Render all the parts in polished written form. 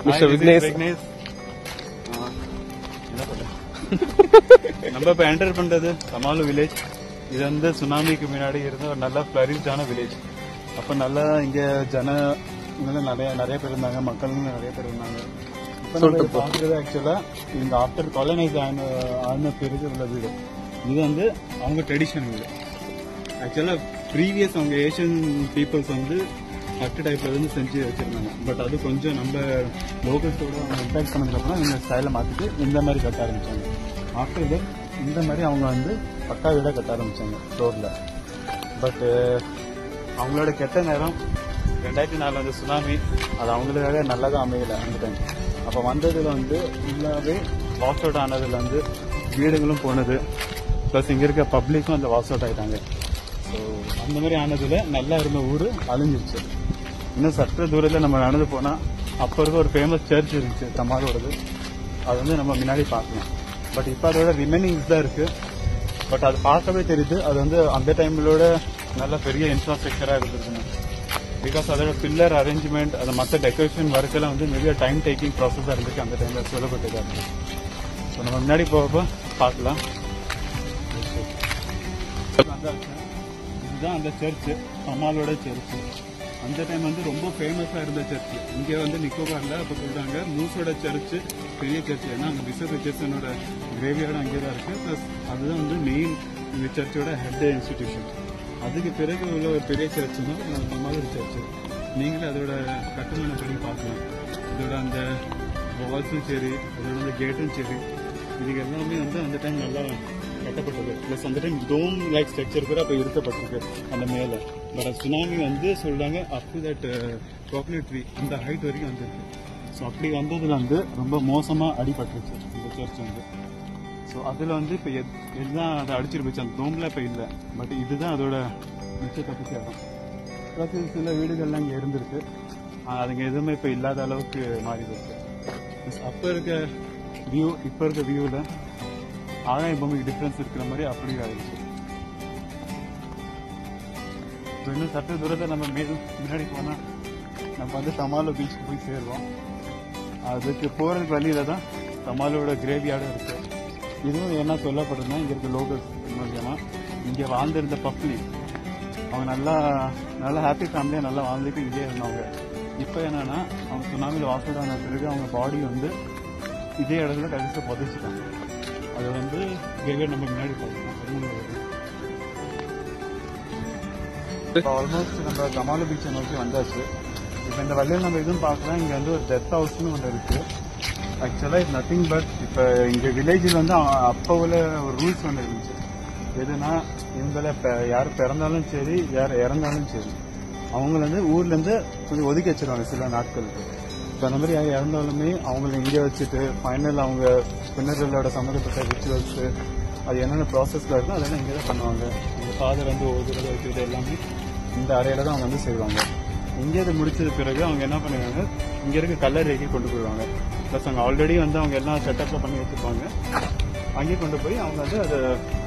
Mister Vignesh. நம்ம இப்ப enter பண்றது தமாலு வில்லேஜ். இது வந்து சுனாமிக்கு முன்னாடி இருந்த ஒரு நல்ல ஃபிளரிஷ்டான வில்லேஜ். அப்ப நல்லா இங்க நிறைய பேர் இருந்தாங்க, மக்கள் நிறைய பேர் இருந்தாங்க. இப்ப பாக்குறது ஆக்சுவலா இந்த ஆஃப்டர் காலனைஸ் ஆன பிறகு உள்ள வீடு. இது வந்து அவங்க ட்ரெடிஷன் வீடு. ஆக்சுவலா ப்ரீவியஸ் அவங்க ஏஷியன் பீப்புள்ஸ் வந்து ஹட் டைப்ல இருந்து செஞ்சு வச்சிருந்தாங்க. பட் அது கொஞ்சம் நம்ம லோக்கல்ஸோட அவங்க இம்பாக்ட் பண்ணதுக்கப்புறம் இந்த ஸ்டைலை மாற்றிட்டு இந்த மாதிரி கட்ட ஆரம்பிச்சாங்க. ஆஃப்டர் இது இந்த மாதிரி அவங்க வந்து பக்கா வீட கட்ட ஆரம்பிச்சாங்க ரோட்ல. பட் அவங்களோட கெட்ட நேரம் 2004 வந்து சுனாமி. அது அவங்களுக்காக நல்லதாக அமையல அந்த டைம். அப்போ வந்ததுல வந்து ஃபுல்லாகவே வாஷ் அவுட் ஆனதுல வந்து வீடுகளும் போனது, ப்ளஸ் இங்கே இருக்க பப்ளிக்கும் அந்த வாஷ் அவுட் ஆகிட்டாங்க. ஸோ அந்த மாதிரி ஆனதுல நல்லா இருந்த ஊர் அழிஞ்சிருச்சு. இன்னும் சற்று தூரத்தில் நம்ம நடந்து போனால் அப்போ இருக்க ஒரு ஃபேமஸ் சர்ச் இருந்துச்சு தமாலோடது. அது வந்து நம்ம முன்னாடி பார்க்கலாம். பட் இப்போ அதோட ரிமைனிங்ஸ் தான் இருக்கு. பட் அது பார்க்கவே தெரியுது அது வந்து அந்த டைம்லோட நல்ல பெரிய இன்ஃப்ராஸ்ட்ரக்சராக இருந்திருக்குங்க. பிகாஸ் அதோட பில்லர் அரேஞ்ச்மெண்ட், அது மற்ற டெக்கரேஷன் ஒர்க்கெல்லாம் வந்து நிறைய டைம் டேக்கிங் ப்ராசஸாக இருந்துச்சு அந்த டைமில் சொல்லப்பட்டதாக இருக்கு. ஸோ நம்ம முன்னாடி போகப்போ பார்க்கலாம். இதுதான் அந்த சர்ச்சு, தமாலோட சர்ச்சு. அந்த டைம் வந்து ரொம்ப ஃபேமஸாக இருந்த சர்ச்சு. இங்கே வந்து நிக்கோபாரில் இப்போ சொல்கிறாங்க மூஸோட சர்ச்சு பெரிய சர்ச்சு. ஏன்னா அந்த பிஷப் ரிச்சர்ட்சனோட கிரேவியார்டு அங்கே தான் இருக்குது. ப்ளஸ் அதுதான் வந்து மெயின் இந்த சர்ச்சோட ஹெட் இன்ஸ்டிடியூஷன். அதுக்கு பிறகு உள்ள ஒரு பெரிய சர்ச்சுன்னா தமாலோட சர்ச்சு. நீங்களே அதோட கட்டுமானப்படி பார்க்கலாம். இதோட அந்த வால்ஸும் சரி, அதோட அந்த கேட்டும் சரி, இதுக்கு எல்லாமே வந்து அந்த டைம் நல்லா கட்டப்பட்டது. ப்ளஸ் அந்த டைம் டோம் லைக் ஸ்ட்ரக்சர் கூட அப்போ இருக்கப்பட்டிருக்கு அந்த மேலே. பட் சுனாமி வந்து சொல்றாங்க up to that coconut tree அந்த ஹைட் வரைக்கும் வந்துருக்கு. ஸோ அப்படி வந்ததுல வந்து ரொம்ப மோசமாக அடிபட்டுருச்சு இந்த சர்ச் வந்து. ஸோ அதில் வந்து இப்போ எல்லாம் அதை அடிச்சிருந்துச்சு அந்த டோம்ல இப்போ இல்லை. பட் இதுதான் அதோட மிச்ச தப்பிச்ச இடம். ப்ளஸ் சில வீடுகள்லாம் இங்கே இருந்திருக்கு. அதுங்க எதுவுமே இப்போ இல்லாத அளவுக்கு மாறி இருக்கு. அப்போ இருக்க வியூ இப்போ இருக்க வியூவில் ஆகாய பூமிக்கு டிஃப்ரென்ஸ் இருக்கிற மாதிரி அப்படி ஆயிடுச்சு. இன்னும் சற்று தூரத்தை நம்ம முன்னாடி போனால் நம்ம வந்து தமாலோ பீச்சுக்கு போய் சேருவோம். அதுக்கு போகிறதுக்கு வழியில தான் தமாலோட கிரேவியார்டும் இருக்கு. இதுவும் என்ன சொல்லப்படுதுன்னா இங்கே இருக்க லோக்கல்ஸ் மூலியமாக இங்கே வாழ்ந்திருந்த பப்ளி அவங்க நல்லா ஹாப்பி ஃபேமிலியாக நல்லா வாழ்ந்துட்டு இங்கே இருந்தவங்க. இப்போ என்னன்னா அவங்க சுனாமியில் வாசல் ஆன பிறகு அவங்க பாடி வந்து இதே இடத்துல கடைசியில் புதைச்சிட்டாங்க. அது வந்து கிரேவியார்டு நம்ம முன்னாடி பார்க்கலாம். ஆல்மோஸ்ட் நம்ம தமாலோ பீச்சை நோக்கி வந்தாச்சு. இப்போ இந்த வழியில் நம்ம எதுவும் பார்க்கலாம். இங்கே வந்து ஒரு டெத் ஹவுஸ்னு ஒன்று இருக்கு. ஆக்சுவலாக இது நத்திங் பட் இப்போ இங்கே வில்லேஜில் வந்து அப்போ உள்ள ஒரு ரூல்ஸ் ஒன்று இருந்துச்சு. எதுனா இவங்கள யார் பிறந்தாலும் சரி யார் இறந்தாலும் சரி அவங்கள வந்து ஊர்லேருந்து கொஞ்சம் ஒதுக்கி வச்சிருவாங்க சில நாட்களுக்கு. இப்போ அந்த மாதிரி யார் இறந்தாலுமே அவங்கள இங்கே வச்சுட்டு ஃபைனல் அவங்க பின்னர்களோட சம்மந்தப்பட்ட ரிச்சுவல்ஸு அது என்னென்ன ப்ராசஸில் இருக்கோ அதெல்லாம் இங்கே தான் பண்ணுவாங்க. எங்கள் ஃபாதர் வந்து ஒவ்வொரு வைக்கிறது எல்லாமே இந்த அறையில தான் அவங்க வந்து செய்வாங்க. இங்கே இது முடிச்சது பிறகு அவங்க என்ன பண்ணுவாங்க, இங்கே இருக்க கல்லறைக்கு கொண்டு போயிடுவாங்க. ப்ளஸ் அங்கே ஆல்ரெடி வந்து அவங்க எல்லாம் செட்டப்பில் பண்ணி வச்சுருப்பாங்க. அங்கேயே கொண்டு போய் அவங்க வந்து அதை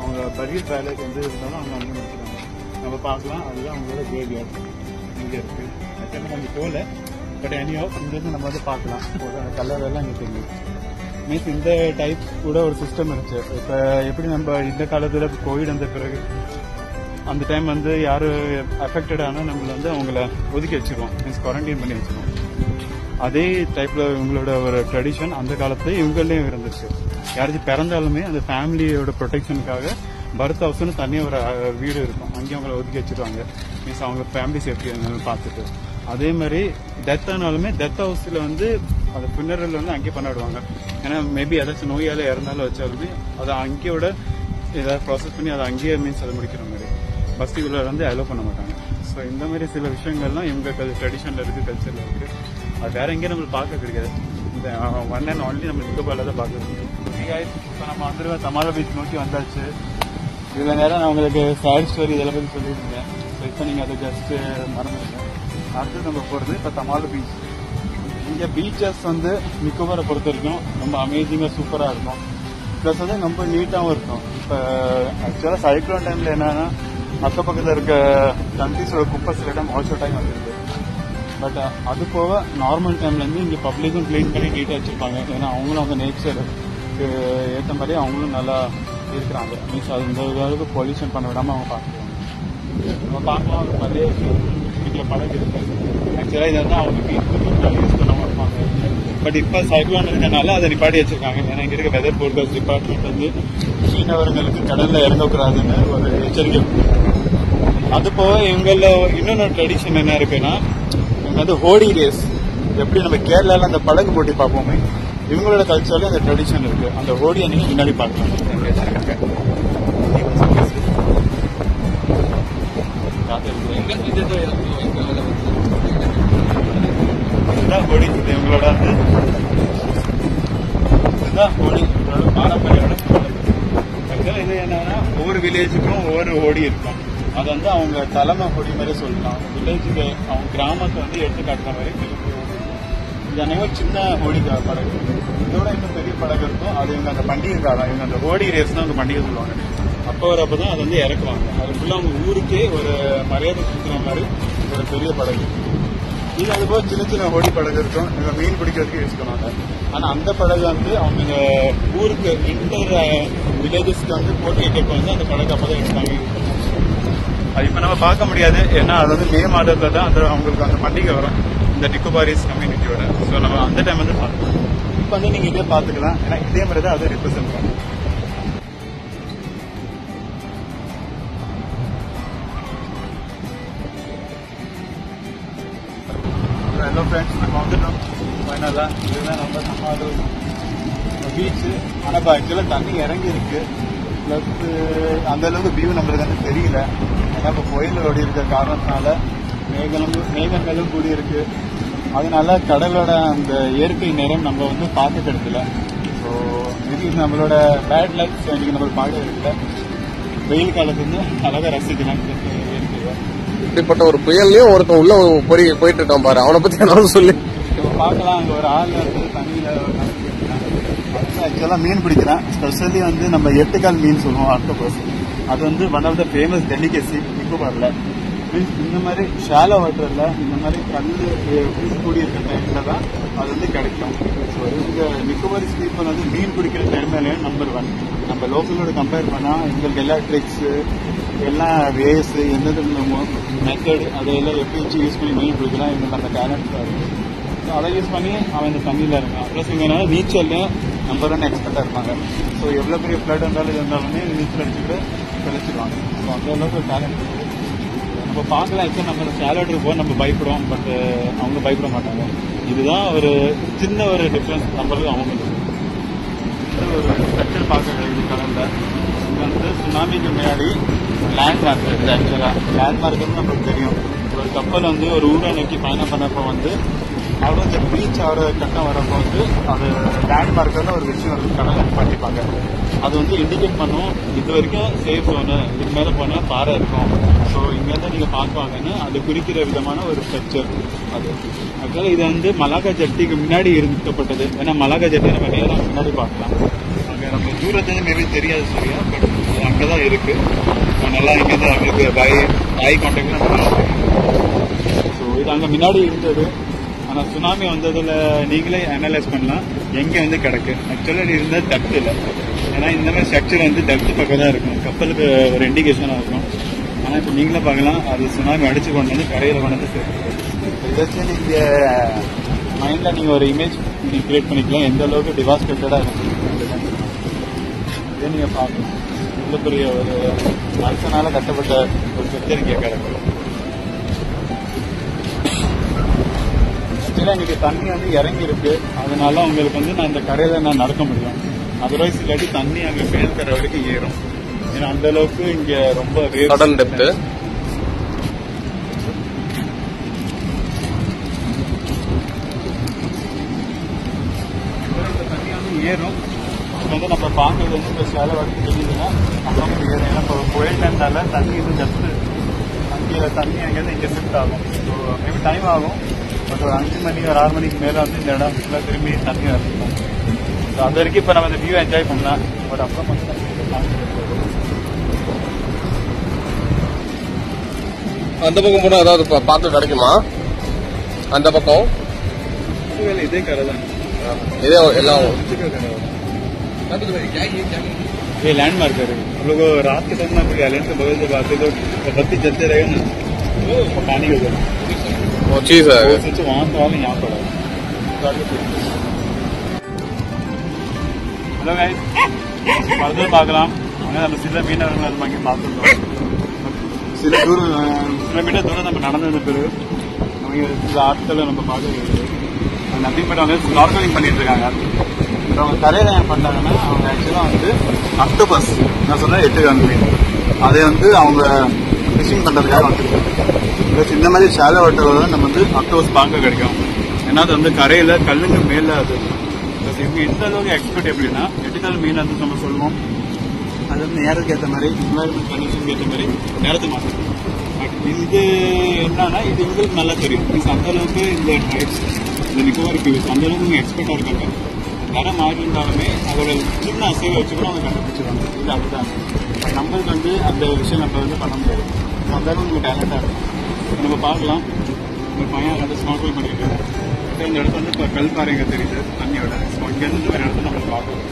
அவங்க பரியல் வேலைக்கு வந்து இருந்தாலும் அவங்க அங்கே முடிச்சுருவாங்க. நம்ம பார்க்கலாம். அதுதான் அவங்களோட கிரேவியார்டு இங்கே இருக்குது. ஆக்சுவலாக நம்ம போகல. பட் எனியோ இங்கேருந்து நம்ம வந்து பார்க்கலாம். கல்லறையெல்லாம் இங்கே தெரியும். மீன்ஸ் இந்த டைப் கூட ஒரு சிஸ்டம் இருந்துச்சு. இப்போ எப்படி நம்ம இந்த காலத்தில் கோவிட் வந்த பிறகு அந்த டைம் வந்து யார் அஃபெக்டட் ஆனால் நம்மளை வந்து அவங்கள ஒதுக்கி வச்சிருவோம். மீன்ஸ் குவாரண்டைன் பண்ணி வச்சிருவோம். அதே டைப்பில் இவங்களோட ஒரு ட்ரெடிஷன் அந்த காலத்துல இவங்களையும் இருந்துச்சு. யாராச்சும் பிறந்தாலுமே அந்த ஃபேமிலியோட ப்ரொடெக்ஷனுக்காக பர்த் ஹவுஸ்னு தனியாக ஒரு வீடு இருக்கும். அங்கேயும் அவங்கள ஒதுக்கி வச்சிருவாங்க. மீன்ஸ் அவங்க ஃபேமிலி சேஃப்டி பார்த்துட்டு. அதே மாதிரி டெத் ஆனாலுமே டெத் ஹவுஸில் வந்து அந்த பின்னரில் வந்து அங்கேயே பண்ணாடுவாங்க. ஏன்னா மேபி ஏதாச்சும் நோயால் இறந்தாலும் வச்சாலுமே அதை அங்கேயோட ஏதாவது ப்ராசஸ் பண்ணி அதை அங்கேயே மீன்ஸ் அதை முடிக்கிற மாதிரி பஸ்டிக்குள்ள வந்து அலோவ் பண்ண மாட்டாங்க. ஸோ இந்த மாதிரி சில விஷயங்கள்லாம் இவங்களுக்கு அது ட்ரெடிஷனில் இருக்குது, கல்ச்சரில் இருக்குது. அது வேற எங்கேயும் நம்மளுக்கு பார்க்க கிடைக்காது. இந்த ஒன் அண்ட் ஒன்லி நம்ம நிக்கோபாரில் தான் பார்க்க முடியும். இப்போ நம்ம வந்துருவா தமாலோ பீச் நோக்கி வந்தாச்சு. இவ்வளோ நேரம் நான் உங்களுக்கு சேட் ஸ்டோரி இதெல்லாம் பற்றி சொல்லியிருந்தேன். ஸோ இப்போ நீங்கள் அதை ஜஸ்ட் மறந்துடுங்க. அடுத்து நம்ம போகிறது இப்போ தமாலோ பீச். இங்கே பீச்சஸ் வந்து நிக்கோபாரை பொறுத்த வரைக்கும் ரொம்ப அமேசிங்காக சூப்பராக இருக்கும். ப்ளஸ் வந்து ரொம்ப நீட்டாகவும் இருக்கும். இப்போ ஆக்சுவலாக சைக்ளோன் டைமில் என்னன்னா அக்கப்பக்கத்தில் இருக்க கண்ட்ரிஸோட குப்பை சில டைம் வாஷ் அவுட் ஆகி வந்துருக்கு. பட் அது போக நார்மல் டைம்லேருந்து இங்கே பப்ளிக்கும் க்ளீன் பண்ணி நீட்டாக வச்சுருப்பாங்க. ஏன்னா அவங்களும் அவங்க நேச்சருக்கு ஏற்ற மாதிரி அவங்களும் நல்லா இருக்கிறாங்க. மீன்ஸ் அது இந்த அளவுக்கு பொல்யூஷன் பண்ண விடாமல் அவங்க பார்த்துக்குவாங்க. நம்ம பார்க்கலாம் ஒரு நிறைய வீட்டில் படகு இருக்குது. ஆக்சுவலாக இதை வந்து அவங்க யூஸ் பண்ணாமல் இருப்பாங்க. பட் இப்போ சைக்ளோன் இருக்கனால அதை நிப்பாட்டி வச்சிருக்காங்க. ஏன்னா இங்கே இருக்க வெதர் ஃபோர்காஸ்ட் டிபார்ட்மெண்ட் வந்து மீனவர்களுக்கு கடலில் இறங்கக்கூடாதுன்னு ஒரு எச்சரிக்கை. அது போக இவங்கள இன்னொன்று ட்ரெடிஷன் என்ன இருக்குன்னா, இவங்க வந்து ஹோடி ரேஸ், எப்படி நம்ம கேரளாவில் அந்த படகு போட்டி பார்ப்போமே, இவங்களோட கல்ச்சர்ல அந்த ட்ரெடிஷன் இருக்கு. அந்த ஹோடியை நீங்க முன்னாடி பார்க்கலாம். ஹோடி இவங்களோட வந்து இதுதான் ஹோடி பாரம்பரியோட. ஆக்சுவலாக இது என்னன்னா ஒவ்வொரு வில்லேஜுக்கும் ஒவ்வொரு ஹோடி இருக்கும். அது வந்து அவங்க தலைமை ஹோடி மாதிரி சொல்லலாம். வில்லேஜுக்கு அவங்க கிராமத்தை வந்து எடுத்துக்காட்டுற மாதிரி இது அனைவரும் சின்ன ஹோடி படகு. இதோட இன்னும் பெரிய படகு இருக்கும். அது இவங்க அந்த பண்டிகை காலம், இவங்க அந்த ஹோடி ரேஸ் தான் அந்த பண்டிகை சொல்லுவாங்க. அப்போ வரப்பதான் அது வந்து இறக்குவாங்க. அது ஃபுல்லாக அவங்க ஊருக்கே ஒரு மரியாதை கொடுக்குற மாதிரி ஒரு பெரிய படகு. இது அது போக சின்ன சின்ன ஹோடி படகு இருக்கும். இவங்க மீன் பிடிக்கிறதுக்கு யூஸ் பண்ணுவாங்க. ஆனால் அந்த படகு வந்து அவங்க ஊருக்கு இன்டர் வில்லேஜஸ்க்கு வந்து போட்டி வைக்கிறப்ப வந்து அந்த படகு அப்பதான் எடுத்தாங்க. அது இப்போ நம்ம பார்க்க முடியாது. ஏன்னா அது வந்து மே மாதத்துல தான் அந்த அவங்களுக்கு அந்த பண்டிகை வரும், இந்த நிக்கோபாரிஸ் கம்யூனிட்டியோட. ஸோ நம்ம அந்த டைம் வந்து பார்க்கலாம். இப்போ வந்து நீங்கள் இதே பார்த்துக்கலாம். ஏன்னா இதே மாதிரி தான் அதை ரிப்ரசென்ட் பண்ணும். ஹலோ ஃப்ரெண்ட்ஸ், நம்ம வந்துட்டோம் ஃபைனலாக. இதுதான் நம்ம சமாளு பீச்சு. ஆனால் இப்போ ஆக்சுவலாக தண்ணி இறங்கி இருக்கு. ப்ளஸ் அந்த அளவுக்கு வியூ நம்மளுக்கு வந்து தெரியல. ஏன்னா இப்போ புயல் ஓடி இருக்கிற காரணத்தினால மேகங்களும் கூடி இருக்கு. அதனால கடலோட அந்த இயற்கை நேரம் நம்ம வந்து பார்க்க கிடைக்கல. ஸோ இது நம்மளோட பேட் லைஃப். ஸோ இன்னைக்கு நம்மளுக்கு பார்க்க கிடைக்கல. வெயில் காலத்து வந்து அழகாக ரசிக்கலாம் இயற்கையை. இப்படிப்பட்ட ஒரு புயல்லையும் ஒருத்தன் உள்ள போயிட்டு இருக்கான் பாரு, அவனை பத்தி என்ன சொல்லி பார்க்கலாம். அங்கே ஒரு ஆள் வந்து தண்ணியில் ஆக்சுவலாக மீன் பிடிக்கிறேன். ஸ்பெஷலி வந்து நம்ம எட்டுக்கால் மீன் சொல்லுவோம், ஆக்டோபஸ். அது வந்து one of the famous delicacy நிக்கோபாரில். மீன்ஸ் இந்த மாதிரி ஷாலோ வாட்டரில் இந்த மாதிரி கல் கூடி இருக்கிற டைமில் தான் அது வந்து கிடைக்கும். ஸோ இந்த நிக்கோபாரிஸ் பீப்புள் வந்து மீன் பிடிக்கிற டைம்லேயும் நம்பர் 1. நம்ம லோக்கலோட கம்பேர் பண்ணால் எங்களுக்கு எல்லா ட்ரிக்ஸு, எல்லா வேஸு, எந்தெந்த மெத்தடு அதையெல்லாம் எப்படி வச்சு யூஸ் பண்ணி மீன் பிடிக்கலாம், எங்களுக்கு அந்த டேலண்ட் தான் இருக்குது. ஸோ அதை யூஸ் பண்ணி அவன் இந்த தண்ணியில் இருக்கான். ப்ளஸ் இங்கே நீச்சல்லையும் நம்பர் 1 எக்ஸ்பர்ட்டாக இருப்பாங்க. ஸோ எவ்வளோ பெரிய ஃப்ளட் இருந்தாலும் இது இருந்தாலுமே நீச்சல் அடிச்சுட்டு தெளிச்சிடுவாங்க. ஸோ அந்த அளவுக்கு டேலண்ட் இருக்குது. நம்ம பார்க்கலாம். ஆக்சுவலாக நம்ம சேலட்ருக்கு போக நம்ம பயப்படுவோம், பட் அவங்க பயப்பட மாட்டாங்க. இதுதான் ஒரு சின்ன ஒரு டிஃப்ரென்ஸ் நம்மளுக்கு அவங்களுக்கு. ஒரு ஸ்ட்ரக்சர் பார்க்க கிடைக்குது கடலில். இங்கே வந்து சுனாமிக்கு முன்னாடி லேண்ட்மார்க் இருக்குது. ஆக்சுவலாக லேண்ட்மார்க்குன்னு நம்மளுக்கு தெரியும். ஒரு கப்பல் வந்து ஒரு ஊரை நோக்கி பயணம் பண்ணப்போ வந்து அவ்வளோ இந்த பீச் ஆகிற கட்டம் வரப்போ வந்து அது லேண்ட்மார்க்கில் ஒரு விஷயம் வந்து கடலில் பண்ணிப்பாங்க. அது வந்து இண்டிகேட் பண்ணும், இது வரைக்கும் சேஃப் ஜோனு, இது மேலே போனால் பாறை இருக்கும், ஸோ இங்கேருந்து நீங்கள் பார்க்குவாங்கன்னு அது குறிக்கிற விதமான ஒரு ஸ்ட்ரக்சர் அது. ஆக்சுவலாக இது வந்து மலாக்கா ஜட்டிக்கு முன்னாடி இருக்கப்பட்டது. ஏன்னா மலாக்கா ஜட்டி நம்ம நேராக முன்னாடி பார்க்கலாம். அங்கே நம்ம தூரத்துல மேபி தெரியாது சரியா, பட் அங்கே தான் இருக்குது. நல்லா இங்கேருந்து அவங்களுக்கு ஐ கான்டாக்ட்லாம் நல்லா தெரியும். ஸோ இது அங்கே முன்னாடி இருந்தது. ஆனால் சுனாமி வந்ததில் நீங்களே அனலைஸ் பண்ணலாம் எங்கே வந்து கிடக்கு. ஆக்சுவலாக இது இருந்தால் டெப்த் இல்லை. ஏன்னா இந்த மாதிரி ஸ்ட்ரக்சர் வந்து டெப்த் பக்கம் தான் இருக்கும், கப்பலுக்கு ஒரு இண்டிகேஷனாக இருக்கும். ஆனால் இப்போ நீங்களே பார்க்கலாம், அது சுனாமி அடிச்சு கொண்டு வந்து கரையில் கொண்டு வந்து சேர்த்து இதை நீங்கள் மைண்டில் நீங்கள் ஒரு இமேஜ் நீங்கள் கிரியேட் பண்ணிக்கலாம், எந்த அளவுக்கு டிவாஸ்டேட்டடாக இருக்கும். இதே நீங்கள் பார்க்கலாம், இவ்வளோ பெரிய ஒரு மனுஷனால் கட்டப்பட்ட ஒரு ஸ்ட்ரக்சர் இங்கே கிடக்கும். ஆக்சுவலாக இன்னைக்கு தண்ணி வந்து இறங்கி இருக்கு, அதனால உங்களுக்கு வந்து நான் இந்த கரையில நான் நடக்க முடியும். அதர்வைஸ் இல்லாட்டி தண்ணி அங்கே மேல் கரை வரைக்கும் ஏறும். ஏன்னா அந்த அளவுக்கு இங்க ரொம்ப கடல் டெப்த். தண்ணி வந்து ஏறும். வந்து நம்ம பார்க்கறது வந்து இப்போ சேலை வரைக்கும் தெரியுதுன்னா அப்புறம் ஏறும். ஏன்னா இப்போ புயல் டைம்னால தண்ணி வந்து ஜஸ்ட் அங்கே தண்ணி அங்கேருந்து இங்கே ஷிஃப்ட் ஆகும். ஸோ மேபி டைம் ஆகும். பட் ஒரு 5 மணி ஒரு 6 மணிக்கு மேலே வந்து இந்த இடம் ஃபுல்லாக திரும்பி தண்ணி வரணும். ஸோ அது வரைக்கும் இப்போ நம்ம இந்த வியூ என்ஜாய் பண்ணலாம். பட் அப்புறம் மட்டும் அந்த பக்கம் போனால் ஏதாவது பார்க்க கிடைக்குமா? அந்த பக்கம் இதே கடை தான். இதே எல்லாம் ये लैंडमार्क है हम लोग रात के टाइम में आइलैंड के बगल से बातें तो बत्ती जलते रहेगा ना वो पानी का जल वो चीज है सोचो वहाँ तो वाले यहाँ पड़ा हेलो गाइस பர்தர் பார்க்கலாம் அங்கே நம்ம சில மீனவர்கள் அது வாங்கி பார்த்துருக்கோம் சில கிலோமீட்டர் தூரம் நம்ம நடந்து வந்த பிறகு அவங்க சில ஆட்களை நம்ம பார்த்து நத்திங் பட் அவங்க ஸ்நார்கலிங் பண்ணிட்டு இருக்காங்க அவங்க கரையில என்ன பண்றாங்கன்னா அவங்க ஆக்சுவலா வந்து அக்டோபஸ் நான் சொன்ன 8 கால் மீன் அதை வந்து அவங்க ஃபிஷிங் பண்றதுக்காக வந்துருக்காங்க இந்த மாதிரி ஷாலோ வாட்டர்ல நம்ம வந்து அக்டோபஸ் பார்க்க கிடைக்கும் ஏன்னா அது வந்து கரையில கல்லுங்க மேல அது இவங்க எந்த அளவுக்கு எக்ஸ்பர்ட் எப்படின்னா 8 கால் மீன் வந்து நம்ம சொல்லுவோம் அது வந்து நேரத்துக்கு ஏற்ற மாதிரி என்வாயர்மெண்ட் கண்டிஷனுக்கு ஏற்ற மாதிரி நேரத்தை மாற்றணும் பட் இது என்னன்னா இது எங்களுக்கு நல்லா தெரியும் மீன்ஸ் அந்த அளவுக்கு இந்த ட்ரைப்ஸ் இந்த நிக்கோபார் பீப்புள்ஸ் அந்த அளவுக்கு இவங்க எக்ஸ்பர்ட்டா இருக்காங்க கடை மாறி இருந்தாலுமே அதோட சின்ன அசைவை வச்சு கூட அவங்க கண்டுபிடிச்சிருவாங்க இது அப்படிதான் நம்மளுக்கு வந்து அந்த விஷயம் நம்ம வந்து பண்ண முடியாது அந்த அளவுக்கு நம்ம டேலண்டாக இருக்கும் நம்ம பார்க்கலாம் ஒரு பையன் வந்து ஸ்மார்ட் பண்ணிட்டு இருக்காங்க இந்த இடத்துல வந்து இப்போ கல்பாறைங்க தெரியுது தண்ணியோட இங்கேருந்து இந்த மாதிரி இடத்துல நம்ம பார்க்கலாம்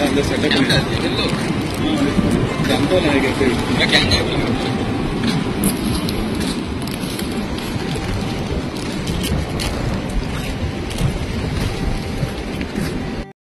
இந்த செட்டப் அந்த நினைக்கிறேன்